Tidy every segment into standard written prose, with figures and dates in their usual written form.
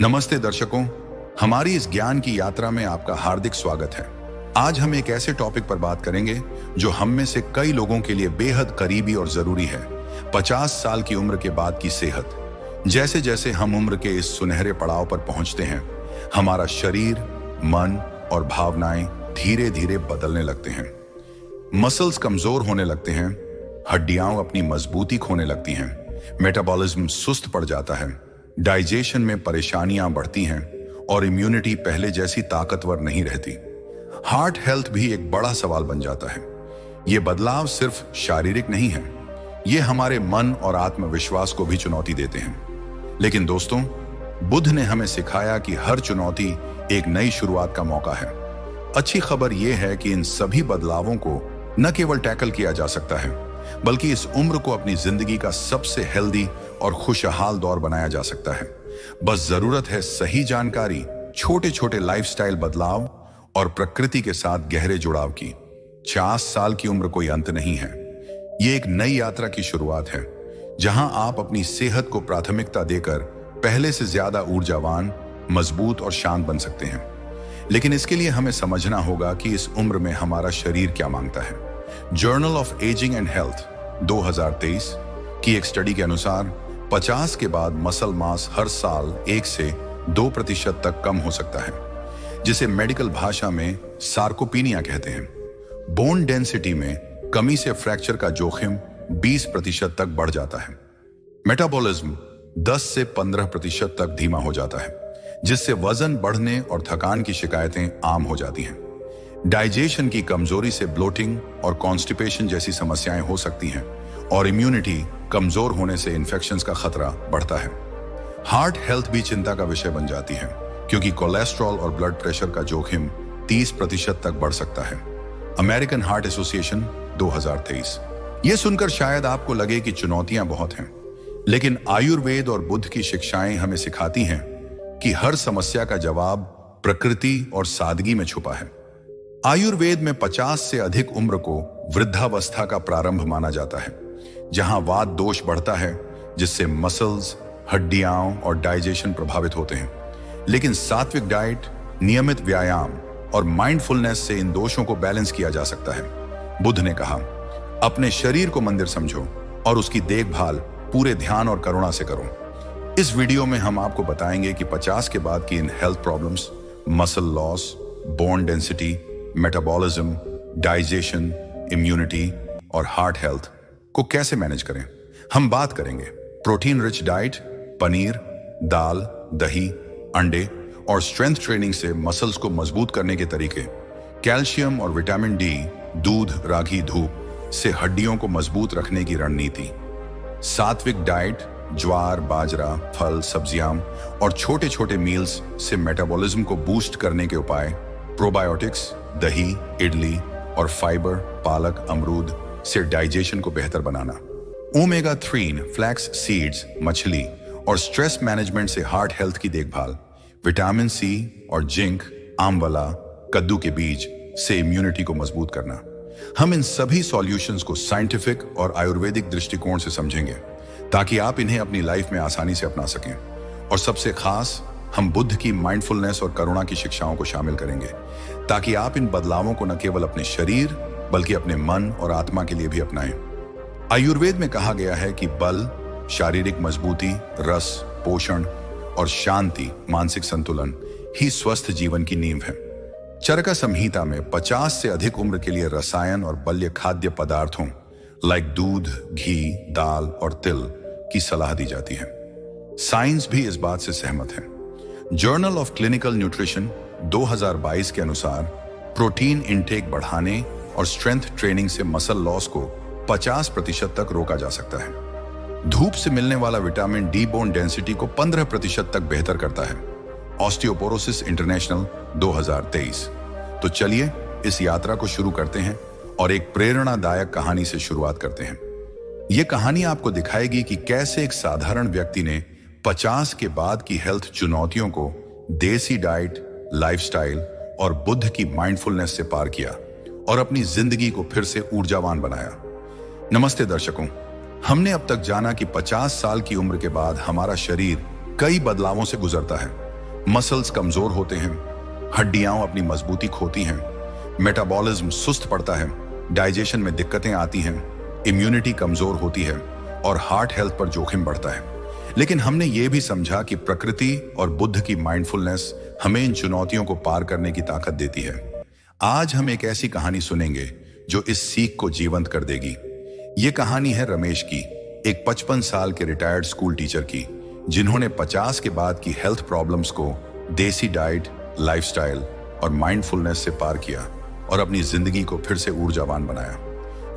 नमस्ते दर्शकों, हमारी इस ज्ञान की यात्रा में आपका हार्दिक स्वागत है। आज हम एक ऐसे टॉपिक पर बात करेंगे जो हम में से कई लोगों के लिए बेहद करीबी और जरूरी है। 50 साल की उम्र के बाद की सेहत। जैसे जैसे हम उम्र के इस सुनहरे पड़ाव पर पहुंचते हैं, हमारा शरीर, मन और भावनाएं धीरे धीरे बदलने लगते हैं। मसल्स कमजोर होने लगते हैं, हड्डियां अपनी मजबूती खोने लगती हैं, मेटाबॉलिज्म सुस्त पड़ जाता है, डाइजेशन में परेशानियां बढ़ती हैं और इम्यूनिटी पहले जैसी ताकतवर नहीं रहती। हार्ट हेल्थ भी एक बड़ा सवाल बन जाता है। ये बदलाव सिर्फ शारीरिक नहीं है, ये हमारे मन और आत्मविश्वास को भी चुनौती देते हैं। लेकिन दोस्तों, बुद्ध ने हमें सिखाया कि हर चुनौती एक नई शुरुआत का मौका है। अच्छी खबर यह है कि इन सभी बदलावों को न केवल टैकल किया जा सकता है, बल्कि इस उम्र को अपनी जिंदगी का सबसे हेल्दी और खुशहाल दौर बनाया जा सकता है। बस जरूरत है सही जानकारी, छोटे छोटे लाइफस्टाइल बदलाव और प्रकृति के साथ गहरे जुड़ाव की। 50 साल की उम्र कोई अंत नहीं है, ये एक नई यात्रा की शुरुआत है, जहां आप अपनी सेहत को प्राथमिकता देकर पहले से ज्यादा ऊर्जावान, मजबूत और शांत बन सकते हैं। लेकिन इसके लिए हमें समझना होगा कि इस उम्र में हमारा शरीर क्या मांगता है। Journal of ageing and health 2023 की एक स्टडी के अनुसार 50 के बाद मसल मास हर साल 1 से 2% तक कम हो सकता है, जिसे मेडिकल भाषा में सार्कोपीनिया कहते हैं। बोन डेंसिटी में कमी से फ्रैक्चर का जोखिम 20% तक बढ़ जाता है। मेटाबॉलिज्म 10 से 15% तक धीमा हो जाता है, जिससे वजन बढ़ने और थकान की शिकायतें आम हो जाती हैं। डाइजेशन की कमजोरी से ब्लोटिंग और कॉन्स्टिपेशन जैसी समस्याएं हो सकती हैं और इम्यूनिटी कमजोर होने से इन्फेक्शंस का खतरा बढ़ता है। हार्ट हेल्थ भी चिंता का विषय बन जाती है, क्योंकि कोलेस्ट्रॉल और ब्लड प्रेशर का जोखिम 30% तक बढ़ सकता है। American heart association 2023। ये सुनकर शायद आपको लगे कि चुनौतियां बहुत हैं, लेकिन आयुर्वेद और बुद्ध की शिक्षाएं हमें सिखाती हैं कि हर समस्या का जवाब प्रकृति और सादगी में छुपा है। आयुर्वेद में 50 से अधिक उम्र को वृद्धावस्था का प्रारंभ माना जाता है, जहां वात दोष बढ़ता है, जिससे मसल्स, हड्डियां और डाइजेशन प्रभावित होते हैं। लेकिन सात्विक डाइट, नियमित व्यायाम और माइंडफुलनेस से इन दोषों को बैलेंस किया जा सकता है। बुद्ध ने कहा, अपने शरीर को मंदिर समझो और उसकी देखभाल पूरे ध्यान और करुणा से करो। इस वीडियो में हम आपको बताएंगे कि 50 के बाद की in health problems, muscle loss, bone density, metabolism, digestion, immunity और हार्ट हेल्थ को कैसे मैनेज करें। हम बात करेंगे प्रोटीन रिच डाइट, पनीर, दाल, दही, अंडे और स्ट्रेंथ ट्रेनिंग से मसल्स को मजबूत करने के तरीके, कैल्शियम और विटामिन डी, दूध, रागी, धूप से हड्डियों को मजबूत रखने की रणनीति, सात्विक डाइट, ज्वार, बाजरा, फल, सब्जियां और छोटे छोटे मील्स से मेटाबॉलिज्म को बूस्ट करने के उपाय, प्रोबायोटिक्स, दही, इडली और फाइबर, पालक, अमरूद से डाइजेशन को बेहतर बनाना, ओमेगा 3 फ्लैक्स सीड्स, मछली और स्ट्रेस मैनेजमेंट से हार्ट हेल्थ की देखभाल, विटामिन सी और जिंक, आंवला, कद्दू के बीज से इम्यूनिटी को मजबूत करना। हम इन सभी सॉल्यूशंस को साइंटिफिक और आयुर्वेदिक दृष्टिकोण से समझेंगे, ताकि आप इन्हें अपनी लाइफ में आसानी से अपना सकें। और सबसे खास, हम बुद्ध की माइंडफुलनेस और करुणा की शिक्षाओं को शामिल करेंगे, ताकि आप इन बदलावों को न केवल अपने शरीर बल्कि अपने मन और आत्मा के लिए भी अपनाएं। आयुर्वेद में कहा गया है कि बल, शारीरिक मजबूती, रस, पोषण और शांति, मानसिक संतुलन ही स्वस्थ जीवन की नींव है। चरका संहिता में 50 से अधिक उम्र के लिए रसायन और बल्य खाद्य पदार्थों लाइक दूध, घी, दाल और तिल की सलाह दी जाती है। साइंस भी इस बात से सहमत है। जर्नल ऑफ क्लिनिकल न्यूट्रिशन 2022 के अनुसार प्रोटीन इंटेक बढ़ाने और स्ट्रेंथ ट्रेनिंग से मसल लॉस को 50% तक रोका जा सकता है। धूप से मिलने वाला विटामिन डी बोन डेंसिटी को 15% तक बेहतर करता है। Osteoporosis international 2023। तो चलिए इस यात्रा को शुरू करते हैं और एक प्रेरणादायक कहानी से शुरुआत करते हैं। यह कहानी आपको दिखाएगी कि कैसे एक साधारण व्यक्ति ने 50 के बाद की हेल्थ चुनौतियों को देसी डाइट, लाइफस्टाइल और बुद्ध की माइंडफुलनेस से पार किया और अपनी जिंदगी को फिर से ऊर्जावान बनाया। नमस्ते दर्शकों, हमने अब तक जाना कि 50 साल की उम्र के बाद हमारा शरीर कई बदलावों से गुजरता है। मसल्स कमजोर होते हैं, हड्डियां अपनी मजबूती खोती हैं, मेटाबॉलिज्म सुस्त पड़ता है, डाइजेशन में दिक्कतें आती हैं, इम्यूनिटी कमजोर होती है और हार्ट हेल्थ पर जोखिम बढ़ता है। लेकिन हमने ये भी समझा कि प्रकृति और बुद्ध की माइंडफुलनेस हमें इन चुनौतियों को पार करने की ताकत देती है। आज हम एक ऐसी कहानी सुनेंगे जो इस सीख को जीवंत कर देगी। ये कहानी है रमेश की, एक 55 साल के रिटायर्ड स्कूल टीचर की, जिन्होंने 50 के बाद की हेल्थ प्रॉब्लम्स को देसी डाइट, लाइफस्टाइल और माइंडफुलनेस से पार किया और अपनी जिंदगी को फिर से ऊर्जावान बनाया।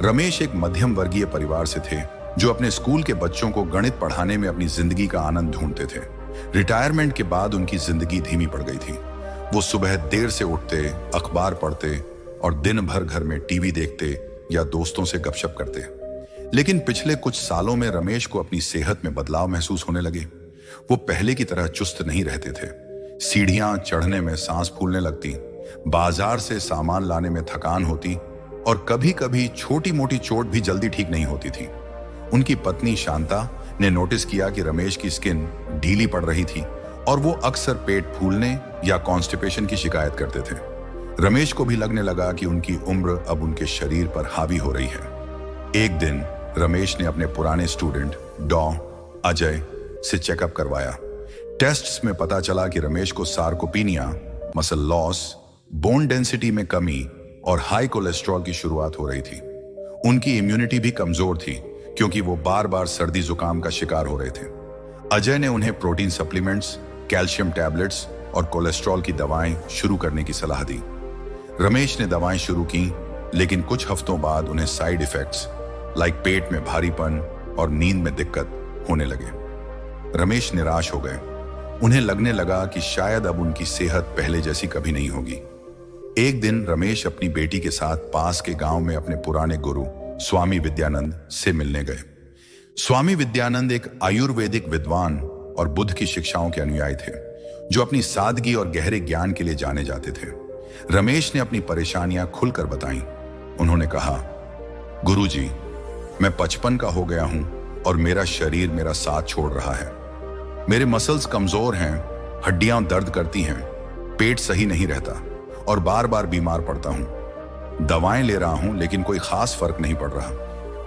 रमेश एक मध्यम वर्गीय परिवार से थे जो अपने स्कूल के बच्चों को गणित पढ़ाने में अपनी जिंदगी का आनंद ढूंढते थे। रिटायरमेंट के बाद उनकी जिंदगी धीमी पड़ गई थी। वो सुबह देर से उठते, अखबार पढ़ते और दिन भर घर में टीवी देखते या दोस्तों से गपशप करते। लेकिन पिछले कुछ सालों में रमेश को अपनी सेहत में बदलाव महसूस होने लगे। वो पहले की तरह चुस्त नहीं रहते थे। सीढ़ियां चढ़ने में सांस फूलने लगती, बाजार से सामान लाने में थकान होती और कभी कभी छोटी मोटी चोट भी जल्दी ठीक नहीं होती थी। उनकी पत्नी शांता ने नोटिस किया कि रमेश की स्किन ढीली पड़ रही थी और वो अक्सर पेट फूलने या कॉन्स्टिपेशन की शिकायत करते थे। रमेश को भी लगने लगा कि उनकी उम्र अब उनके शरीर पर हावी हो रही है। एक दिन रमेश ने अपने पुराने स्टूडेंट अजय से चेकअप करवाया। टेस्ट्स में पता चला कि रमेश को sarcopenia, muscle loss, bone density में कमी और हाई कोलेस्ट्रॉल की शुरुआत हो रही थी। उनकी इम्यूनिटी भी कमजोर थी क्योंकि वो बार बार सर्दी जुकाम का शिकार हो रहे थे। अजय ने उन्हें प्रोटीन सप्लीमेंट्स, कैल्शियम टैबलेट्स और कोलेस्ट्रॉल की दवाएं शुरू करने की सलाह दी। रमेश ने दवाएं शुरू की, लेकिन कुछ हफ्तों बाद उन्हें साइड इफेक्ट्स लाइक पेट में भारीपन और नींद में दिक्कत होने लगे। रमेश निराश हो गए। उन्हें लगने लगा कि शायद अब उनकी सेहत पहले जैसी कभी नहीं होगी। एक दिन रमेश अपनी बेटी के साथ पास के गांव में अपने पुराने गुरु स्वामी विद्यानंद से मिलने गए। स्वामी विद्यानंद एक आयुर्वेदिक विद्वान और बुद्ध की शिक्षाओं के अनुयायी थे, जो अपनी सादगी और गहरे ज्ञान के लिए जाने जाते थे। रमेश ने अपनी परेशानियां खुलकर बताईं। उन्होंने कहा, गुरुजी, मैं 55 का हो गया हूं और मेरा शरीर मेरा साथ छोड़ रहा है। मेरे मसल्स कमजोर हैं, हड्डियां दर्द करती हैं, पेट सही नहीं रहता और बार बार बीमार पड़ता हूं। दवाएं ले रहा हूं लेकिन कोई खास फर्क नहीं पड़ रहा।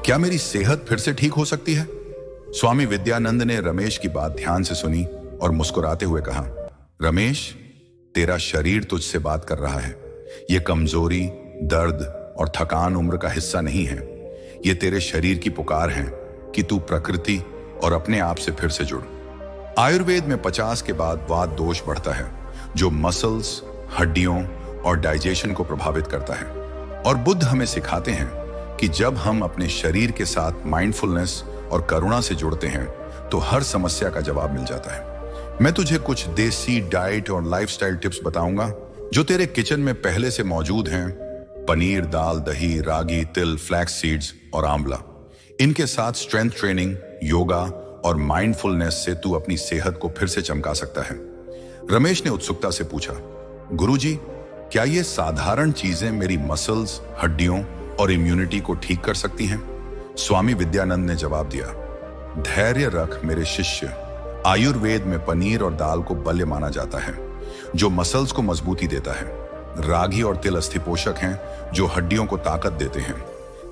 क्या मेरी सेहत फिर से ठीक हो सकती है? स्वामी विद्यानंद ने रमेश की बात ध्यान से सुनी और मुस्कुराते हुए कहा, रमेश, तेरा शरीर तुझसे बात कर रहा है। यह कमजोरी, दर्द और थकान उम्र का हिस्सा नहीं है। ये तेरे शरीर की पुकार है कि तू प्रकृति और अपने आप से फिर से जुड़। आयुर्वेद में 50 के बाद वात दोष बढ़ता है, जो मसल्स, हड्डियों और डाइजेशन को प्रभावित करता है। और बुद्ध हमें सिखाते हैं कि जब हम अपने शरीर के साथ माइंडफुलनेस और करुणा से जुड़ते हैं तो हर समस्या का जवाब मिल जाता है। मैं तुझे कुछ देसी डाइट और लाइफस्टाइल टिप्स बताऊंगा जो तेरे किचन में पहले से मौजूद हैं। पनीर, दाल, दही, रागी, तिल, फ्लैक्स सीड्स और आंवला। इनके साथ स्ट्रेंथ ट्रेनिंग, योगा और माइंडफुलनेस से तू अपनी सेहत को फिर से चमका सकता है। रमेश ने उत्सुकता से पूछा, गुरुजी, क्या ये साधारण चीजें मेरी मसल्स, हड्डियों और इम्यूनिटी को ठीक कर सकती हैं? स्वामी विद्यानंद ने जवाब दिया, धैर्य रख मेरे शिष्य। आयुर्वेद में पनीर और दाल को बल्य माना जाता है, जो मसल्स को मजबूती देता है। रागी और तिल अस्थिपोषक हैं, जो हड्डियों को ताकत देते हैं।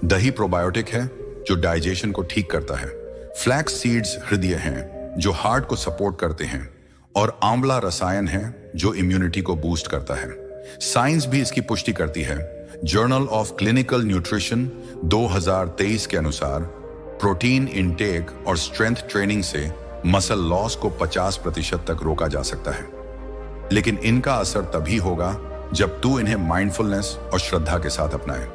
दही प्रोबायोटिक है, जो डाइजेशन को ठीक करता है। फ्लैक्स सीड्स हृदय हैं, जो हार्ट को सपोर्ट करते हैं। और आंवला रसायन है, जो इम्यूनिटी को बूस्ट करता है। साइंस भी इसकी पुष्टि करती है। जर्नल ऑफ क्लिनिकल न्यूट्रिशन 2023 के अनुसार प्रोटीन इंटेक और स्ट्रेंथ ट्रेनिंग से मसल लॉस को 50% तक रोका जा सकता है। लेकिन इनका असर तभी होगा जब तू इन्हें माइंडफुलनेस और श्रद्धा के साथ अपनाए।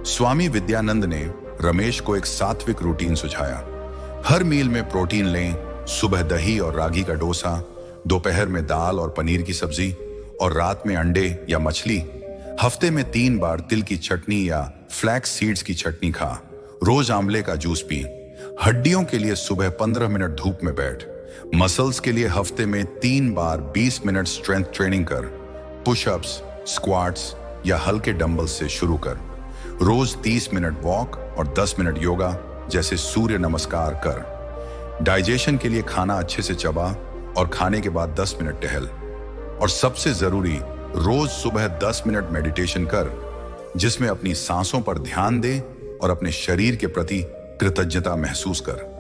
स्वामी विद्यानंद ने रमेश को एक सात्विक रूटीन सुझाया। हर मील में प्रोटीन लें, सुबह दही और रागी का डोसा, दोपहर में दाल और पनीर की सब्जी और रात में अंडे या मछली। हफ्ते में 3 बार तिल की चटनी या फ्लैक्स सीड्स की चटनी खा। रोज आंवले का जूस पी। हड्डियों के लिए सुबह 15 मिनट धूप में बैठ। मसल्स के लिए हफ्ते में 3 बार 20 मिनट स्ट्रेंथ ट्रेनिंग कर। पुशअप्स, स्क्वाट्स या हल्के डंबल्स से शुरू कर। रोज 30 मिनट वॉक और 10 मिनट योगा जैसे सूर्य नमस्कार कर। डाइजेशन के लिए खाना अच्छे से चबा और खाने के बाद 10 मिनट टहल। और सबसे जरूरी, रोज सुबह 10 मिनट मेडिटेशन कर, जिसमें अपनी सांसों पर ध्यान दे और अपने शरीर के प्रति कृतज्ञता महसूस कर।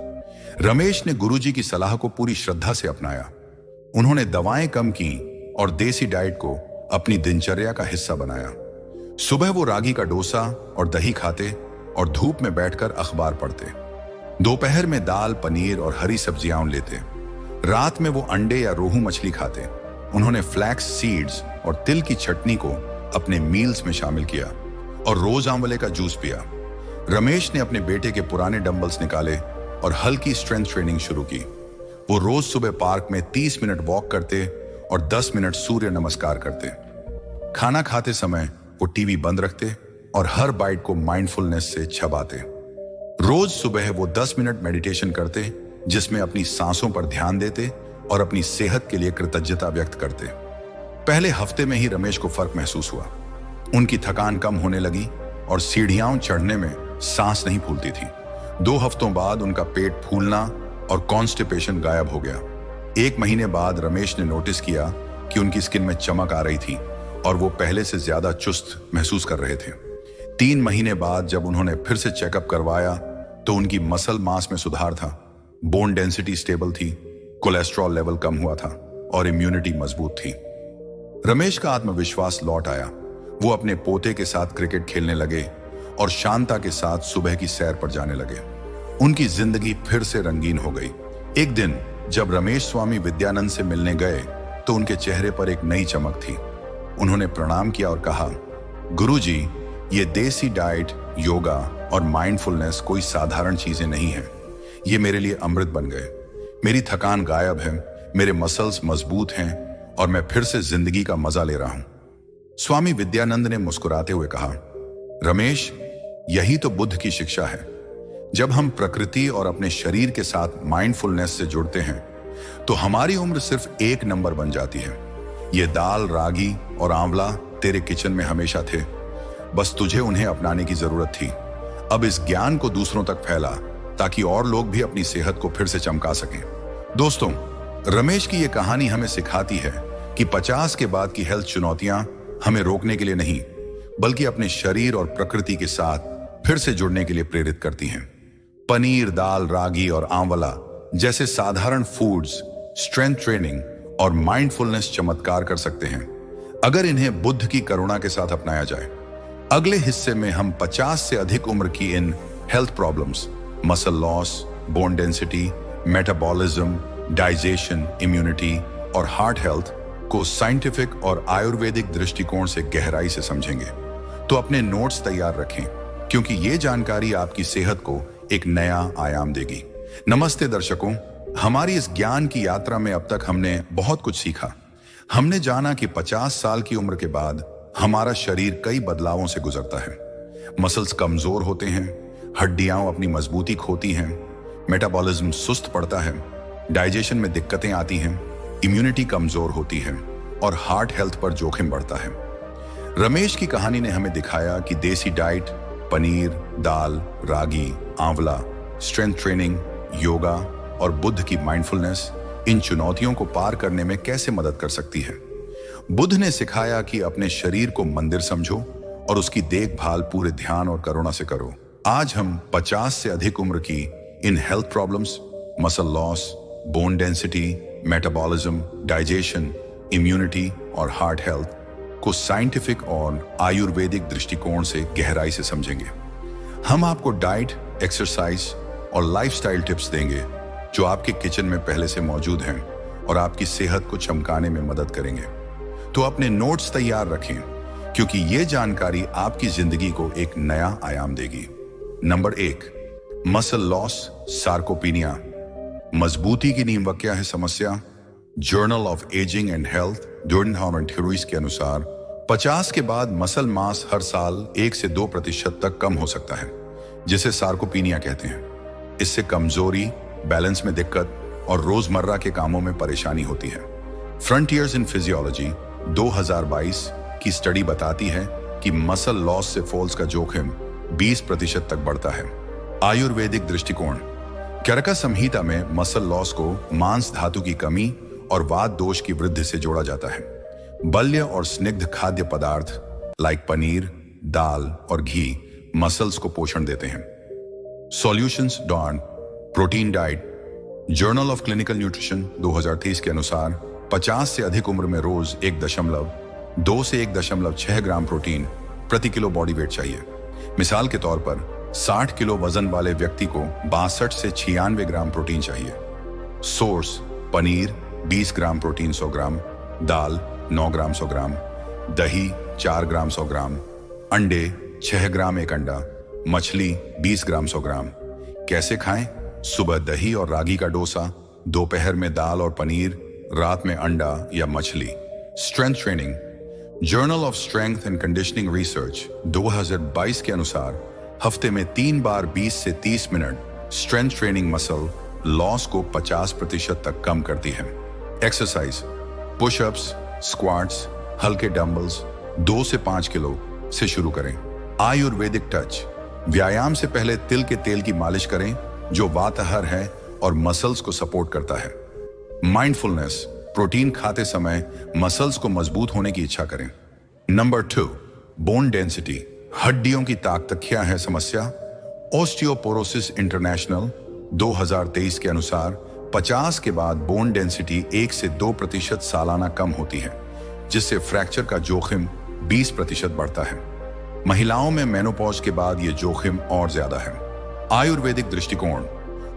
रमेश ने गुरुजी की सलाह को पूरी श्रद्धा से अपनाया। उन्होंने दवाएं कम की और देसी डाइट को अपनी दिनचर्या का हिस्सा बनाया। सुबह वो रागी का डोसा और दही खाते और धूप में बैठकर अखबार पढ़ते। दोपहर में दाल, पनीर और हरी सब्जियां लेते। रात में वो अंडे या रोहू मछली खाते। उन्होंने फ्लैक्स सीड्स और तिल की चटनी को अपने मील्स में शामिल किया और रोज आंवले का जूस पिया। रमेश ने अपने बेटे के पुराने डंबल्स निकाले और हल्की स्ट्रेंथ ट्रेनिंग शुरू की। वो रोज सुबह पार्क में 30 मिनट वॉक करते और 10 मिनट सूर्य नमस्कार करते। खाना खाते समय वो टीवी बंद रखते और हर बाइट को माइंडफुलनेस से चबाते। रोज सुबह वो 10 मिनट मेडिटेशन करते, जिसमें अपनी सांसों पर ध्यान देते और अपनी सेहत के लिए कृतज्ञता व्यक्त करते। पहले हफ्ते में ही रमेश को फर्क महसूस हुआ। उनकी थकान कम होने लगी और सीढ़ियां चढ़ने में सांस नहीं फूलती थी। 2 हफ्तों बाद उनका पेट फूलना और कॉन्स्टिपेशन गायब हो गया। 1 महीने बाद रमेश ने नोटिस किया कि उनकी स्किन में चमक आ रही थी और वो पहले से ज्यादा चुस्त महसूस कर रहे थे। 3 महीने बाद जब उन्होंने फिर से चेकअप करवाया तो उनकी मसल मास में सुधार था, बोन डेंसिटी स्टेबल थी, कोलेस्ट्रॉल लेवल कम हुआ था और इम्यूनिटी मजबूत थी। रमेश का आत्मविश्वास लौट आया। वो अपने पोते के साथ क्रिकेट खेलने लगे और शांता के साथ सुबह की सैर पर जाने लगे। उनकी जिंदगी फिर से रंगीन हो गई। एक दिन जब रमेश स्वामी विद्यानंद से मिलने गए तो उनके चेहरे पर एक नई चमक थी। उन्होंने प्रणाम किया और कहा, गुरुजी, ये देसी डाइट, योगा और माइंडफुलनेस कोई साधारण चीजें नहीं हैं। ये मेरे लिए अमृत बन गए। मेरी थकान गायब है, मेरे मसल्स मजबूत हैं और मैं फिर से जिंदगी का मजा ले रहा हूं। स्वामी विद्यानंद ने मुस्कुराते हुए कहा, रमेश, यही तो बुद्ध की शिक्षा है। जब हम प्रकृति और अपने शरीर के साथ माइंडफुलनेस से जुड़ते हैं तो हमारी उम्र सिर्फ 1 नंबर बन जाती है। ये दाल, रागी और आंवला तेरे किचन में हमेशा थे, बस तुझे उन्हें अपनाने की जरूरत थी। अब इस ज्ञान को दूसरों तक फैला ताकि और लोग भी अपनी सेहत को फिर से चमका सकें। दोस्तों, रमेश की ये कहानी हमें सिखाती है कि 50 के बाद की हेल्थ चुनौतियां हमें रोकने के लिए नहीं, बल्कि अपने शरीर और प्रकृति के साथ फिर से जुड़ने के लिए प्रेरित करती हैं। पनीर, दाल, रागी और आंवला जैसे साधारण फूड्स स्ट्रेंथ ट्रेनिंग और माइंडफुलनेस चमत्कार कर सकते हैं, अगर इन्हें बुद्ध की करुणा के साथ अपनाया जाए। अगले हिस्से में हम 50 से अधिक उम्र की in health problems, muscle loss, bone density, metabolism, digestion, immunity और हार्ट हेल्थ को साइंटिफिक और आयुर्वेदिक दृष्टिकोण से गहराई से समझेंगे। तो अपने नोट्स तैयार रखें, क्योंकि ये जानकारी आपकी सेहत को एक नया आयाम देगी। नमस्ते दर्शकों, हमारी इस ज्ञान की यात्रा में अब तक हमने बहुत कुछ सीखा। हमने जाना कि 50 साल की उम्र के बाद हमारा शरीर कई बदलावों से गुजरता है। मसल्स कमजोर होते हैं, हड्डियां अपनी मजबूती खोती हैं, मेटाबॉलिज्म सुस्त पड़ता है, डाइजेशन में दिक्कतें आती हैं, इम्यूनिटी कमजोर होती है और हार्ट हेल्थ पर जोखिम बढ़ता है। रमेश की कहानी ने हमें दिखाया कि देसी डाइट, पनीर, दाल, रागी, आंवला, स्ट्रेंथ ट्रेनिंग, योगा और बुद्ध की माइंडफुलनेस इन चुनौतियों को पार करने में कैसे मदद कर सकती है। बुद्ध ने सिखाया कि अपने शरीर को मंदिर समझो और उसकी देखभाल पूरे ध्यान और करुणा से करो। आज हम 50 से अधिक उम्र की in health problems, muscle loss, bone density, metabolism, digestion, immunity और हार्ट हेल्थ को साइंटिफिक और आयुर्वेदिक दृष्टिकोण से गहराई से समझेंगे। हम आपको डाइट, एक्सरसाइज और लाइफस्टाइल टिप्स देंगे जो आपके किचन में पहले से मौजूद हैं और आपकी सेहत को चमकाने में मदद करेंगे। तो अपने नोट्स तैयार रखें, क्योंकि ये जानकारी आपकी जिंदगी को एक नया आयाम देगी। Number 1, muscle loss, sarcopenia. मजबूती की नींव क्या है समस्या? Journal of ageing and health डोर्नहाम थ्योरीज के अनुसार 50 के बाद मसल मास हर साल 1 से 2% तक कम हो सकता है, जिसे सार्कोपीनिया कहते हैं। इससे कमजोरी, बैलेंस में दिक्कत और रोजमर्रा के कामों में परेशानी होती है। फ्रंटियर्स इन फिजियोलॉजी 2022 की स्टडी बताती है कि मसल लॉस से फॉल्स का जोखिम 20% तक बढ़ता है। आयुर्वेदिक दृष्टिकोण, चरका संहिता में मसल लॉस को मांस धातु की कमी और वात दोष की वृद्धि से जोड़ा जाता है। बल्य और स्निग्ध खाद्य पदार्थ लाइक पनीर, दाल और घी मसल्स को पोषण देते हैं। Solutions don protein diet. Journal of clinical nutrition 2023 के अनुसार 50 से अधिक उम्र में रोज 1.2 से 1.6 ग्राम प्रोटीन प्रति किलो बॉडी वेट चाहिए। मिसाल के तौर पर 60 किलो वजन वाले व्यक्ति को 62 से 96 ग्राम प्रोटीन चाहिए। सोर्स पनीर 20 ग्राम प्रोटीन 100 ग्राम, दाल 9 ग्राम 100 ग्राम, दही 4 ग्राम 100 ग्राम, अंडे 6 ग्राम 1 अंडा, मछली 20 ग्राम 100 ग्राम। कैसे खाएं? सुबह दही और रागी का डोसा, दोपहर में दाल और पनीर, रात में अंडा या मछली। Strength training. Journal of strength and conditioning research 2022 के अनुसार हफ्ते में 3 बार 20 से 30 minute strength training muscle loss को 50% तक कम करती है। एक्सरसाइज पुशअप्स, स्क्वाट्स, हल्के डंबल्स 2 से 5 किलो से शुरू करें। आयुर्वेदिक टच। व्यायाम से पहले तिल के तेल की मालिश करें जो वातहर है और मसल्स को सपोर्ट करता है। माइंडफुलनेस। प्रोटीन खाते समय मसल्स को मजबूत होने की इच्छा करें। Number 2 bone density. हड्डियों की ताकत क्या है समस्या? ऑस्टियोपोरोसिस इंटरनेशनल 2023 के अनुसार 50 के बाद बोन डेंसिटी 1 से 2% सालाना कम होती है, जिससे फ्रैक्चर का जोखिम 20% बढ़ता है। महिलाओं में मेनोपॉज के बाद यह जोखिम और ज्यादा है। आयुर्वेदिक दृष्टिकोण।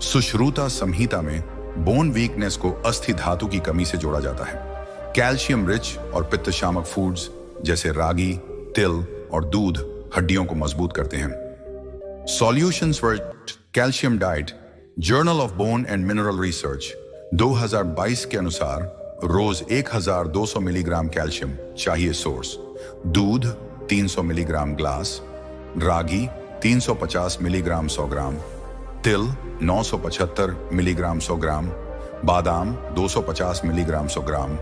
सुश्रुता संहिता में बोन वीकनेस को अस्थि धातु की कमी से जोड़ा जाता है। कैल्शियम रिच और पित्त शामक फूड्स जैसे रागी, तिल और दूध हड्डियों को मजबूत करते हैं। Solutions for calcium diet. Journal of bone and mineral research 2022 के अनुसार रोज 1200 मिलीग्राम कैल्शियम चाहिए। सोर्स दूध 300 मिलीग्राम ग्लास, रागी 350 मिलीग्राम 100 ग्राम, तिल 975 मिलीग्राम 100 ग्राम, बादाम 250 मिलीग्राम 100 ग्राम,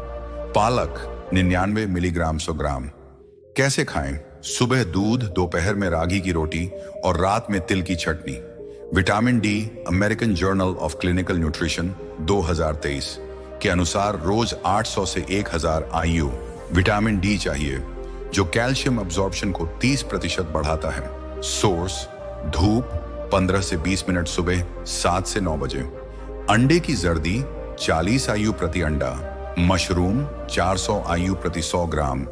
पालक 99 मिलीग्राम 100 ग्राम। कैसे खाएं? सुबह दूध, दोपहर में रागी की रोटी और रात में तिल की चटनी। Vitamin D. American journal of clinical nutrition 2023 के अनुसार रोज 800 से 1000 IU विटामिन डी चाहिए, जो कैल्शियम अब्जॉर्प्शन को 30% बढ़ाता है। सोर्स धूप 15 से 20 मिनट सुबह 7 से 9 बजे। अंडे की जर्दी 40 IU प्रति अंडा, मशरूम 400 IU प्रति 100 gram.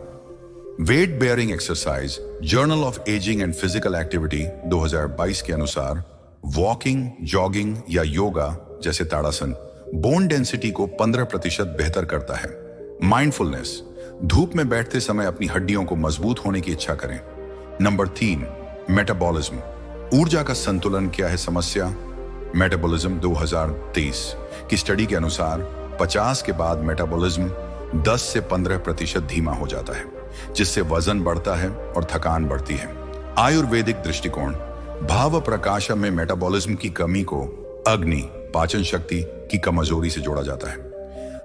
Weight bearing exercise. Journal of ageing and physical activity 2022 के अनुसार वॉकिंग, जॉगिंग या योगा जैसे ताड़ासन बोन डेंसिटी को 15% बेहतर करता है। माइंडफुलनेस। धूप में बैठते समय अपनी हड्डियों को मजबूत होने की इच्छा करें। Number 3 metabolism. ऊर्जा का संतुलन क्या है समस्या? मेटाबॉलिज्म 2023 की स्टडी के अनुसार 50 के बाद मेटाबॉलिज्म 10 से 15% धीमा हो जाता है, जिससे वजन बढ़ता है और थकान बढ़ती है। आयुर्वेदिक दृष्टिकोण। भाव प्रकाशम में मेटाबॉलिज्म की कमी को अग्नि, पाचन शक्ति की कमजोरी से जोड़ा जाता है।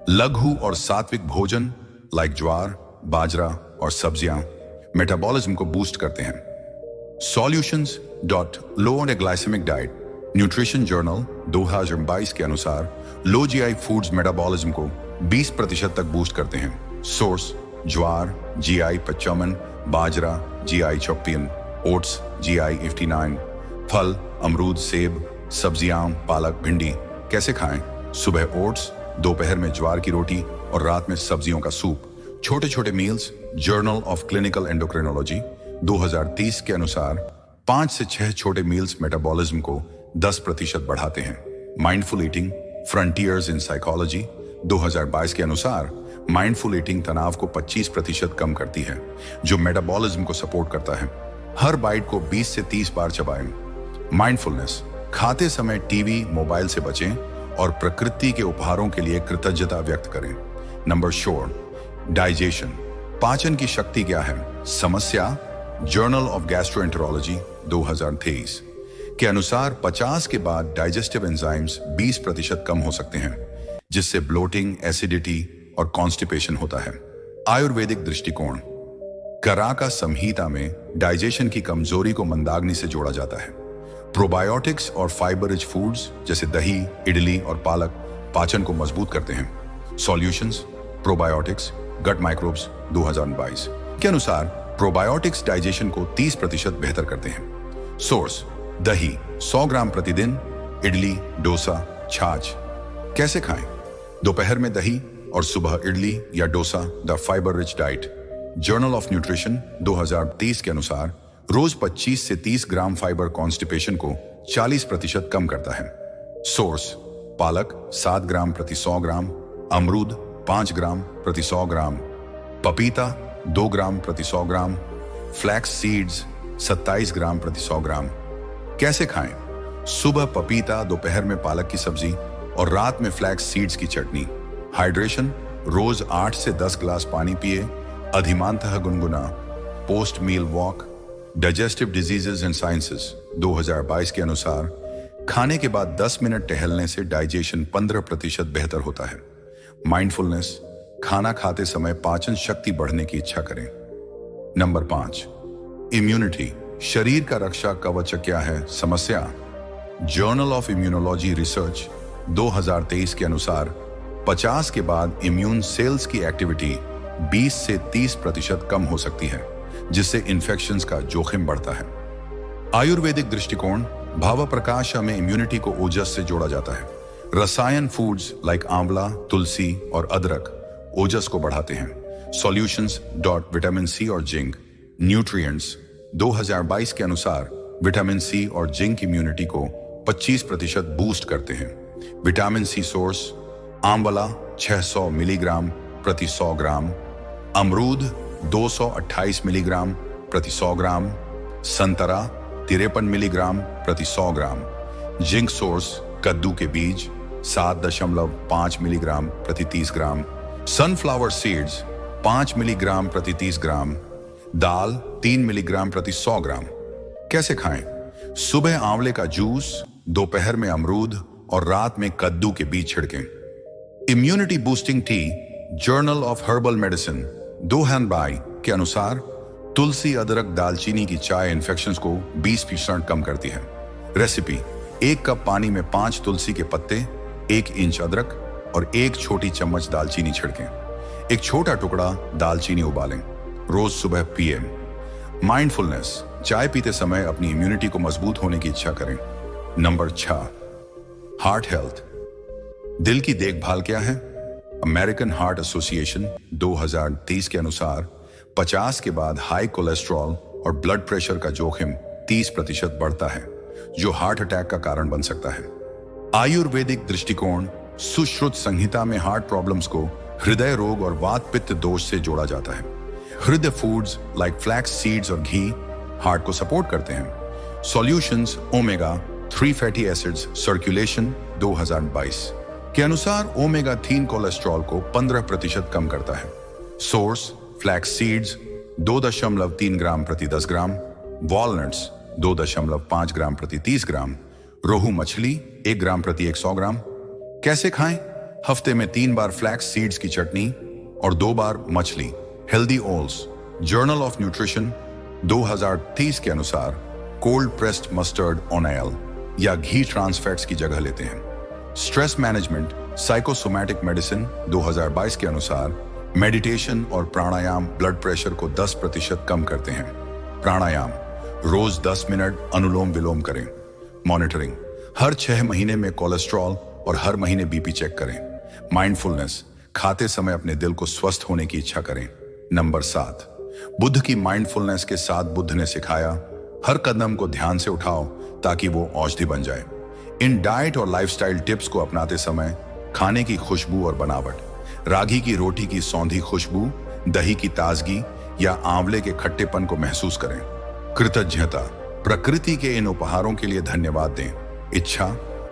लघु और सात्विक भोजन लाइक ज्वार, बाजरा और सब्जियां मेटाबॉलिज्म को बूस्ट करते हैं। Solutions low on a glycemic diet. Nutrition journal 2022 के अनुसार लो GI फूड्स मेटाबॉलिज्म को 20% तक बूस्ट करते हैं। सोर्स ज्वार GI पच्चमन, बाजरा GI चौप्पियन, ओट्स GI 59, फल अमरूद, सेब, सब्जियां पालक, भिंडी। कैसे खाएं? सुबह ओट्स, दोपहर में ज्वार की रोटी और रात में सब्जियों का सूप। छोटे छोटे meals. Journal of clinical endocrinology 2030 के अनुसार 5 से 6 छोटे मील्स मेटाबॉलिज्म को 10% बढ़ाते हैं। Mindful eating. Frontiers in psychology 2022 के अनुसार माइंडफुल ईटिंग तनाव को 25% कम करती है, जो मेटाबॉलिज्म को सपोर्ट करता है। हर बाइट को 20 से 30 बार चबाएं। माइंडफुलनेस। खाते समय टीवी, मोबाइल से बचें और प्रकृति के उपहारों के लिए कृतज्ञता व्यक्त करें। Number 4 digestion. पाचन की शक्ति क्या है समस्या? जर्नल ऑफ गैस्ट्रोएंटेरोलॉजी 2023 के अनुसार 50 के बाद डाइजेस्टिव एंजाइम्स 20% कम हो सकते हैं, जिससे ब्लोटिंग, एसिडिटी और कॉन्स्टिपेशन होता है। आयुर्वेदिक दृष्टिकोण। कराका संहिता में डाइजेशन की कमजोरी को मंदाग्नि से जोड़ा जाता है। प्रोबायोटिक्स और फाइबर रिच फूड्स जैसे दही, इडली और पालक पाचन को मजबूत करते हैं। सॉल्यूशंस प्रोबायोटिक्स गट माइक्रोब्स 2022 के अनुसार प्रोबायोटिक्स डाइजेशन को 30% बेहतर करते हैं। सोर्स: दही 100 ग्राम प्रतिदिन, इडली, डोसा, छाछ। कैसे खाएं? दोपहर में दही और सुबह इडली या dosa. The fibre rich diet, journal of nutrition 2023 के अनुसार रोज 25 से 30 ग्राम फाइबर कॉन्स्टिपेशन को 40% कम करता है। सोर्स: पालक 7 ग्राम प्रति 100 ग्राम, अमरूद 5 ग्राम प्रति 100 ग्राम, पपीता 2 ग्राम प्रति 100 ग्राम, फ्लैक्स सीड्स 27 ग्राम प्रति 100 ग्राम। कैसे खाएं? सुबह पपीता, दोपहर में पालक की सब्जी और रात में फ्लैक्स सीड्स की चटनी। हाइड्रेशन: रोज 8 से 10 गिलास पानी पिए, अधिमानतः गुनगुना। Post meal walk. Digestive diseases and sciences 2022 के अनुसार खाने के बाद 10 मिनट टहलने से डाइजेशन 15% बेहतर होता है। माइंडफुलनेस: खाना खाते समय पाचन शक्ति बढ़ने की इच्छा करें। नंबर 5, इम्यूनिटी, शरीर का रक्षा कवच क्या है? समस्या। जर्नल ऑफ इम्यूनोलॉजी रिसर्च 2023 के अनुसार 50 के बाद इम्यून सेल्स की एक्टिविटी 20 से 30% कम हो सकती है, जिससे इन्फेक्शंस का जोखिम बढ़ता है। आयुर्वेदिक दृष्टिकोण: भाव प्रकाश में इम्यूनिटी को ओजस से जोड़ा जाता है। रसायन फूड्स लाइक आंवला, तुलसी और अदरक ओजस को बढ़ाते हैं। सॉल्यूशंस विटामिन सी और जिंक। न्यूट्रिएंट्स 2022 के अनुसार विटामिन सी और जिंक इम्यूनिटी को 25% बूस्ट करते हैं। विटामिन सी सोर्स: आंवला 600 मिलीग्राम प्रति 100 ग्राम, अमरूद 228 मिलीग्राम प्रति 100 ग्राम, संतरा 53 मिलीग्राम प्रति 100 ग्राम। जिंक सोर्स: कद्दू के बीज 7.5 मिलीग्राम प्रति 30 ग्राम, सनफ्लावर सीड्स 5 मिलीग्राम प्रति 30 ग्राम, दाल 3 मिलीग्राम प्रति 100 ग्राम। कैसे खाएं? सुबह आंवले का जूस, दोपहर में अमरूद और रात में कद्दू के बीज छिड़कें। Immunity boosting T, journal of herbal medicine 2022 के अनुसार तुलसी, अदरक, दालचीनी की चाय इन्फेक्शंस को 20% कम करती है। रेसिपी: 1 कप पानी में 5 तुलसी के पत्ते, 1 इंच अदरक और 1 छोटी चम्मच दालचीनी छिड़कें। एक छोटा टुकड़ा दालचीनी उबालें। रोज सुबह पिए। माइंडफुलनेस: चाय पीते समय अपनी इम्यूनिटी को मजबूत होने की इच्छा करें। नंबर 6, हार्ट हेल्थ, दिल की देखभाल क्या है? अमेरिकन हार्ट एसोसिएशन 2023 के अनुसार 50 के बाद हाई कोलेस्ट्रॉल और ब्लड प्रेशर का जोखिम 30% बढ़ता है, जो हार्ट अटैक का कारण बन सकता है। आयुर्वेदिक दृष्टिकोण: सुश्रुत संहिता में हार्ट प्रॉब्लम्स को हृदय रोग और वात पित्त दोष से जोड़ा जाता है। हृदय फूड्स लाइक फ्लैक्स सीड्स और घी हार्ट को सपोर्ट करते हैं। Solutions: omega 3 fatty acids circulation 2022 के अनुसार ओमेगा 3 कोलेस्ट्रॉल को 15% कम करता है। सोर्स: फ्लैक्स सीड्स 2.3 ग्राम प्रति 10 ग्राम, वॉलनट्स 2.5 ग्राम प्रति 30 ग्राम, रोहू मछली 1 ग्राम प्रति 100 ग्राम। कैसे खाएं? हफ्ते में 3 बार फ्लैक्स सीड्स की चटनी और 2 बार मछली। हेल्दी ओल्स, जर्नल ऑफ न्यूट्रिशन 2030 के अनुसार कोल्ड प्रेस्ड मस्टर्ड ऑयल या घी ट्रांस फैट्स की जगह लेते हैं। स्ट्रेस मैनेजमेंट, साइकोसोमैटिक मेडिसिन 2022 के अनुसार मेडिटेशन और प्राणायाम ब्लड प्रेशर को 10% कम करते हैं। प्राणायाम: रोज 10 मिनट अनुलोम विलोम करें। मॉनिटरिंग: हर 6 महीने में कोलेस्ट्रॉल और हर महीने बीपी चेक करें। माइंडफुलनेस: खाते समय अपने दिल को स्वस्थ होने की इच्छा करें। नंबर 7, बुद्ध की माइंडफुलनेस के साथ बुद्ध ने सिखाया, हर कदम को ध्यान से उठाओ ताकि वो औषधि बन जाए। इन डाइट और लाइफस्टाइल टिप्स को अपनाते समय खाने की खुशबू और बनावट, रागी की रोटी की सौंधी खुशबू, दही की ताजगी या आंवले के खट्टेपन को महसूस करें। कृतज्ञता: प्रकृति के इन उपहारों के लिए धन्यवाद दें। इच्छा: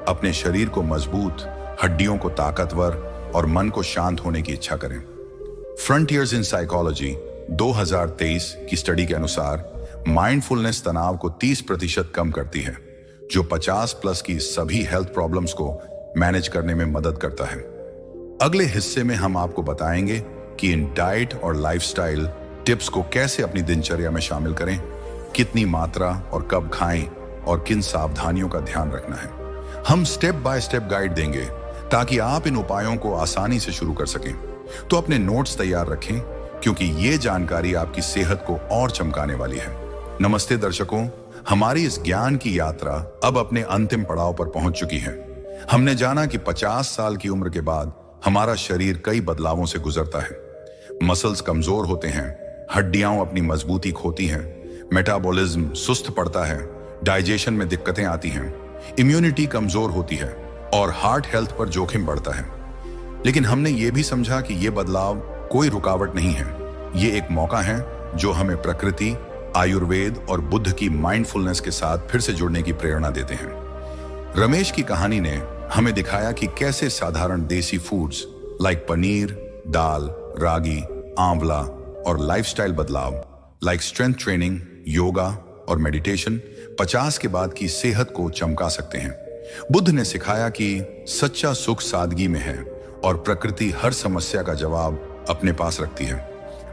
अपने शरीर को मजबूत, हड्डियों को ताकतवर और मन को शांत होने की इच्छा करें। फ्रंटियर्स इन साइकोलॉजी 2023 की स्टडी के अनुसार माइंडफुलनेस तनाव को 30% कम करती है, जो 50+ की सभी हेल्थ प्रॉब्लम्स को मैनेज करने में मदद करता है। अगले हिस्से में हम आपको बताएंगे कि इन डाइट और लाइफस्टाइल टिप्स को कैसे अपनी दिनचर्या में शामिल करें, कितनी मात्रा और कब खाएं और किन सावधानियों का ध्यान रखना है। हम स्टेप बाय स्टेप गाइड देंगे ताकि आप इन उपायों को आसानी से शुरू कर सकें। तो अपने नोट्स तैयार रखें, क्योंकि ये जानकारी आपकी सेहत को और चमकाने वाली है। नमस्ते दर्शकों, हमारी इस ज्ञान की यात्रा अब अपने अंतिम पड़ाव पर पहुंच चुकी है। हमने जाना कि 50 साल की उम्र के बाद हमारा शरीर कई बदलावों से गुजरता है। मसल्स कमजोर होते हैं, हड्डियां अपनी मजबूती खोती हैं, मेटाबॉलिज्म सुस्त पड़ता है, डाइजेशन में दिक्कतें आती हैं, इम्यूनिटी कमजोर होती है और हार्ट हेल्थ पर जोखिम बढ़ता है। लेकिन हमने ये भी समझा कि ये बदलाव कोई रुकावट नहीं है, ये एक मौका है जो हमें प्रकृति, आयुर्वेद और बुद्ध की माइंडफुलनेस के साथ फिर से जुड़ने की प्रेरणा देते हैं। रमेश की कहानी ने हमें दिखाया कि कैसे साधारण देसी फूड्स लाइक पनीर, दाल, रागी, आंवला और लाइफस्टाइल बदलाव लाइक स्ट्रेंथ ट्रेनिंग, योगा और मेडिटेशन 50 के बाद की सेहत को चमका सकते हैं। बुद्ध ने सिखाया कि सच्चा सुख सादगी में है और प्रकृति हर समस्या का जवाब अपने पास रखती है।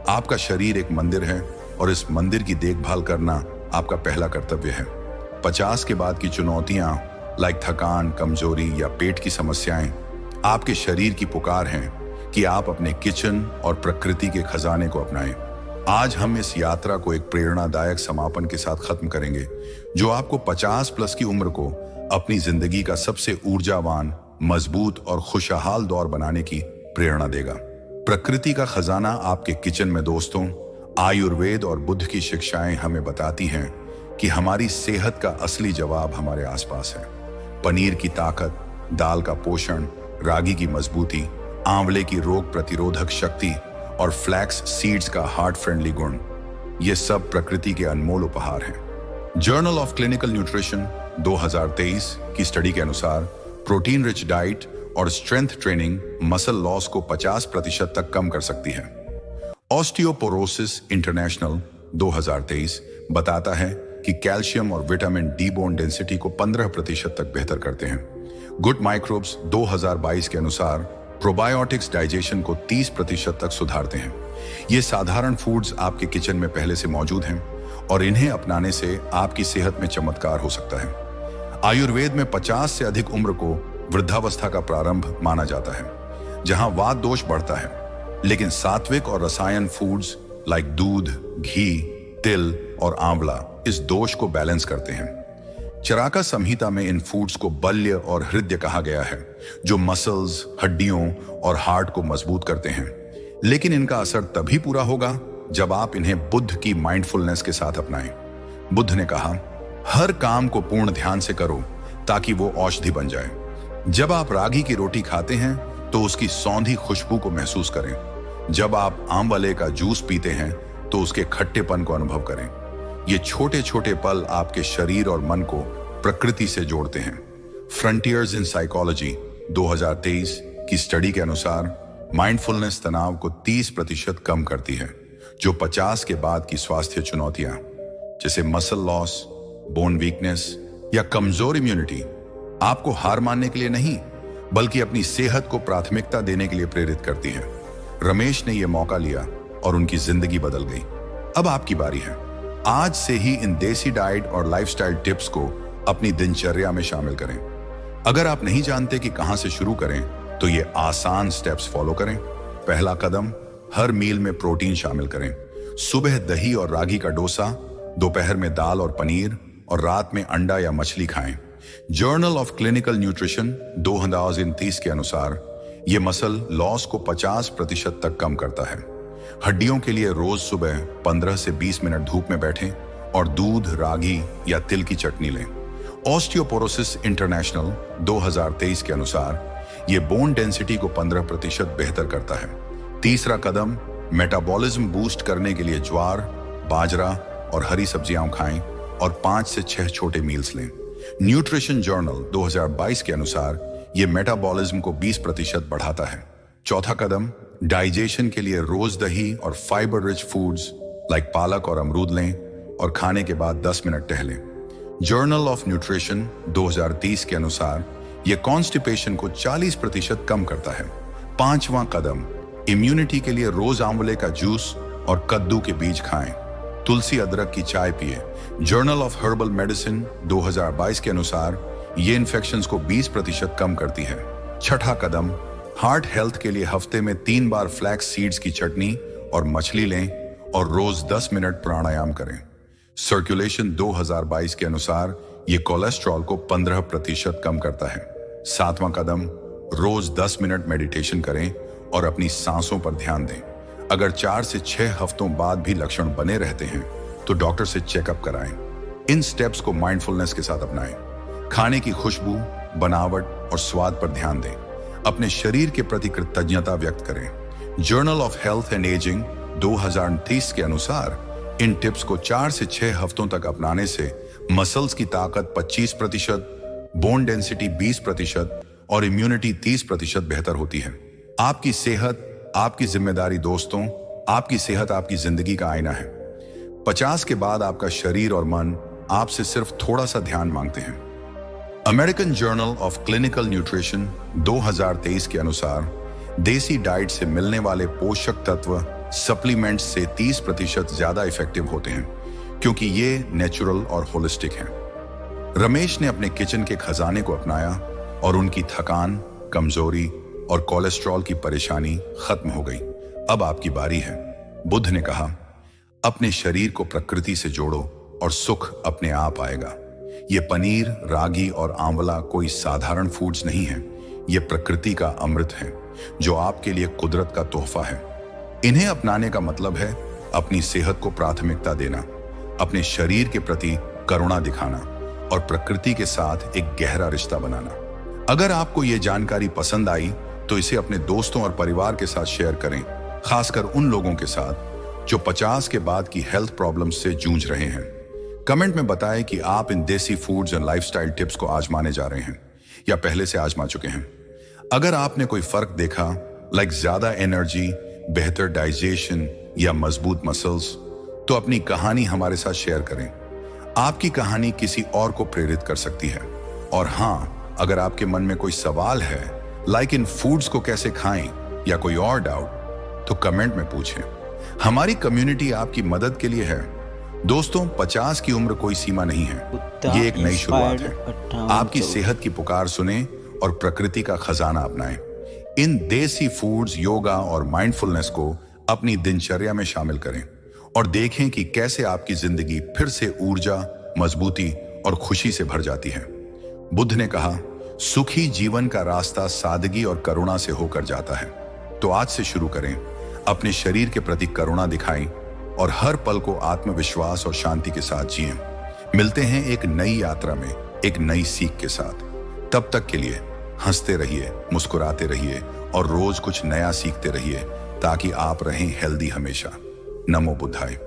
आपका शरीर एक मंदिर है और इस मंदिर की देखभाल करना आपका पहला कर्तव्य है। 50 के बाद की चुनौतियां लाइक थकान, कमजोरी या पेट की समस्याएं आपके शरीर की पुकार हैं कि आप अपने किचन और प्रकृति के खजाने को अपनाएं। आज हम इस यात्रा को एक प्रेरणादायक समापन के साथ खत्म करेंगे, जो आपको 50 प्लस की उम्र को अपनी जिंदगी का सबसे ऊर्जावान, मजबूत और खुशहाल दौर बनाने की प्रेरणा देगा। प्रकृति का खजाना आपके किचन में दोस्तों, आयुर्वेद और बुद्ध की शिक्षाएं हमें बताती हैं कि हमारी सेहत का असली जवाब हमारे आसपास है। पनीर की ताकत, दाल का पोषण, रागी की मजबूती, आंवले की रोग प्रतिरोधक शक्ति और फ्लैक्स सीड्स का हार्ट फ्रेंडली गुण, ये सब प्रकृति के अनमोल उपहार हैं। जर्नल ऑफ क्लिनिकल न्यूट्रिशन 2023 की स्टडी के अनुसार प्रोटीन रिच डाइट और स्ट्रेंथ ट्रेनिंग मसल लॉस को 50% तक कम कर सकती है। ऑस्टियोपोरोसिस इंटरनेशनल 2023 बताता है कि कैल्शियम और विटामिन डी बोन डेंसिटी को 15% तक बेहतर करते हैं। गुड माइक्रोब्स 2022 के अनुसार प्रोबायोटिक्स डाइजेशन को 30% तक सुधारते हैं। ये साधारण फूड्स आपके किचन में पहले से मौजूद हैं और इन्हें अपनाने से आपकी सेहत में चमत्कार हो सकता है। आयुर्वेद में 50 से अधिक उम्र को वृद्धावस्था का प्रारंभ माना जाता है, जहां वात दोष बढ़ता है। लेकिन सात्विक और रसायन फूड्स लाइक दूध, घी, तिल और आंवला इस दोष को बैलेंस करते हैं। चरका संहिता में इन फूड्स को बल्य और हृदय कहा गया है, जो मसल्स, हड्डियों और हार्ट को मजबूत करते हैं। लेकिन इनका असर तभी पूरा होगा जब आप इन्हें बुद्ध की माइंडफुलनेस के साथ अपनाएं। बुद्ध ने कहा, हर काम को पूर्ण ध्यान से करो ताकि वो औषधि बन जाए। जब आप रागी की रोटी खाते हैं तो उसकी सौंधी खुशबू को महसूस करें। जब आप आंवले का जूस पीते हैं तो उसके खट्टेपन को अनुभव करें। ये छोटे छोटे पल आपके शरीर और मन को प्रकृति से जोड़ते हैं। फ्रंटियर्स इन साइकोलॉजी 2023 की स्टडी के अनुसार माइंडफुलनेस तनाव को 30% कम करती है, जो 50 के बाद की स्वास्थ्य चुनौतियां जैसे मसल लॉस, बोन वीकनेस या कमजोर इम्यूनिटी आपको हार मानने के लिए नहीं, बल्कि अपनी सेहत को प्राथमिकता देने के लिए प्रेरित करती है। रमेश ने यह मौका लिया और उनकी जिंदगी बदल गई। अब आपकी बारी है। आज से ही इन देसी डाइट और लाइफस्टाइल टिप्स को अपनी दिनचर्या में शामिल करें। अगर आप नहीं जानते कि कहां से शुरू करें, तो ये आसान स्टेप्स फॉलो करें। पहला कदम, हर मील में प्रोटीन शामिल करें। सुबह दही और रागी का डोसा, दोपहर में दाल और पनीर और रात में अंडा या मछली खाएं। जर्नल ऑफ क्लिनिकल न्यूट्रिशन 2023 के अनुसार यह मसल लॉस को 50% तक कम करता है। हड्डियों के लिए रोज सुबह 15 से 20 मिनट धूप में बैठें और दूध, रागी या तिल की चटनी लें। ऑस्टियोपोरोसिस इंटरनेशनल 2023 के अनुसार यह बोन डेंसिटी को 15% बेहतर करता है। तीसरा कदम, मेटाबॉलिज्म बूस्ट करने के लिए ज्वार, बाजरा और हरी सब्जियां खाएं और 5 से 6 छोटे मील्स लें। न्यूट्रिशन जर्नल 2022 के अनुसार यह मेटाबॉलिज्म को 20% बढ़ाता है। चौथा कदम, डाइजेशन के लिए रोज दही और फाइबर रिच फूड्स लाइक पालक और अमरूद लें और खाने के बाद 10 मिनट टहलें। जर्नल ऑफ न्यूट्रिशन 2030 के अनुसार यह कॉन्स्टिपेशन को 40% कम करता है। पांचवां कदम, इम्यूनिटी के लिए रोज आंवले का जूस और कद्दू के बीज खाएं। तुलसी अदरक की चाय पिए। जर्नल ऑफ हर्बल मेडिसिन 2022 के अनुसार ये इन्फेक्शंस को 20% कम करती है। छठा कदम, हार्ट हेल्थ के लिए हफ्ते में 3 बार फ्लैक्स सीड्स की चटनी और मछली लें और रोज 10 मिनट प्राणायाम करें। सर्कुलेशन 2022 के अनुसार ये कोलेस्ट्रॉल को 15% कम करता है। 7वां कदम, रोज 10 मिनट मेडिटेशन करें और अपनी सांसों पर ध्यान दें। अगर 4 से 6 हफ्तों बाद भी लक्षण बने रहते हैं तो डॉक्टर से चेकअप कराएं। इन स्टेप्स को माइंडफुलनेस के साथ अपनाएं। खाने की खुशबू, बनावट और स्वाद पर ध्यान दें। अपने शरीर के प्रति कृतज्ञता व्यक्त करें। Journal of health and ageing 2023 के अनुसार इन टिप्स को 4 से 6 हफ्तों तक अपनाने से मसल्स की ताकत 25%, बोन डेंसिटी 20% और इम्यूनिटी 30% बेहतर होती है। आपकी सेहत आपकी जिम्मेदारी दोस्तों, आपकी सेहत आपकी जिंदगी का आईना है। 50 के बाद आपका शरीर और मन आपसे सिर्फ थोड़ा सा ध्यान मांगते हैं। American journal of clinical nutrition 2023 के अनुसार देसी डाइट से मिलने वाले पोषक तत्व सप्लीमेंट्स से 30% ज्यादा इफेक्टिव होते हैं, क्योंकि ये नेचुरल और होलिस्टिक हैं। रमेश ने अपने किचन के खजाने को अपनाया और उनकी थकान, कमजोरी और कोलेस्ट्रॉल की परेशानी खत्म हो गई। अब आपकी बारी है। बुद्ध ने कहा, अपने शरीर को प्रकृति से जोड़ो और सुख अपने आप आएगा। ये पनीर, रागी और आंवला कोई साधारण फूड्स नहीं है। ये प्रकृति का अमृत है जो आपके लिए कुदरत का तोहफा है। इन्हें अपनाने का मतलब है अपनी सेहत को प्राथमिकता देना, अपने शरीर के प्रति करुणा दिखाना और प्रकृति के साथ एक गहरा रिश्ता बनाना। अगर आपको ये जानकारी पसंद आई तो इसे अपने दोस्तों और परिवार के साथ शेयर करें, खासकर उन लोगों के साथ जो 50 के बाद की हेल्थ प्रॉब्लम्स से जूझ रहे हैं। कमेंट में बताएं कि आप इन देसी फूड्स एंड लाइफस्टाइल टिप्स को आजमाने जा रहे हैं या पहले से आजमा चुके हैं। अगर आपने कोई फर्क देखा, लाइक ज्यादा एनर्जी, बेहतर डाइजेशन या मजबूत मसल्स, तो अपनी कहानी हमारे साथ शेयर करें। आपकी कहानी किसी और को प्रेरित कर सकती है। और हाँ, अगर आपके मन में कोई सवाल है, लाइक इन फूड्स को कैसे खाएं या कोई और डाउट, तो कमेंट में पूछें। हमारी कम्युनिटी आपकी मदद के लिए है। दोस्तों, 50 की उम्र कोई सीमा नहीं है। ये एक नई शुरुआत है। आपकी सेहत की पुकार सुने और प्रकृति का खजाना अपनाएं। इन देसी फूड्स, योगा और माइंडफुलनेस को अपनी दिनचर्या में शामिल करें और देखें कि कैसे आपकी जिंदगी फिर से ऊर्जा, मजबूती और खुशी से भर जाती है। बुद्ध ने कहा, सुखी जीवन का रास्ता सादगी और करुणा से होकर जाता है। तो आज से शुरू करें, अपने शरीर के प्रति करुणा दिखाएं और हर पल को आत्मविश्वास और शांति के साथ जिएं। मिलते हैं एक नई यात्रा में, एक नई सीख के साथ। तब तक के लिए हंसते रहिए, मुस्कुराते रहिए और रोज कुछ नया सीखते रहिए, ताकि आप रहें हेल्दी हमेशा। नमो बुद्धाय।